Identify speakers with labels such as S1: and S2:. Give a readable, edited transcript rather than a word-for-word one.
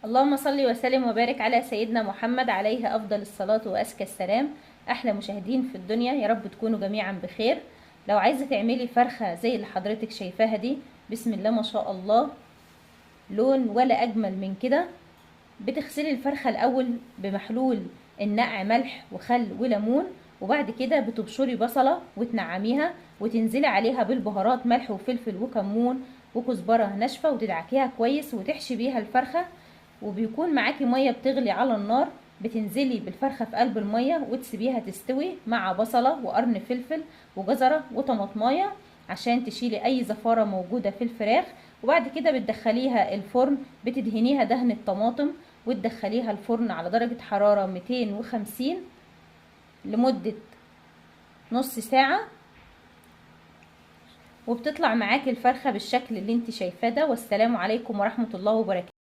S1: اللهم صل وسلم وبارك على سيدنا محمد عليه أفضل الصلاة وأزكى السلام. أحلى مشاهدين في الدنيا، يا رب تكونوا جميعا بخير. لو عايزة تعملي فرخة زي اللي حضرتك شايفاها دي، بسم الله ما شاء الله، لون ولا أجمل من كده. بتغسلي الفرخة الأول بمحلول النقع، ملح وخل وليمون، وبعد كده بتبشري بصلة وتنعميها وتنزلي عليها بالبهارات ملح وفلفل وكمون وكزبرة ناشفة وتدعكيها كويس وتحشي بيها الفرخة. وبيكون معاكي مية بتغلي على النار، بتنزلي بالفرخة في قلب المية وتسيبيها تستوي مع بصلة وقرن فلفل وجزرة وطماطماية عشان تشيلي اي زفارة موجودة في الفراخ. وبعد كده بتدخليها الفرن، بتدهنيها دهن الطماطم وتدخليها الفرن على درجة حرارة 250 لمدة نص ساعة، وبتطلع معاكي الفرخة بالشكل اللي انت شايفاه ده. والسلام عليكم ورحمة الله وبركاته.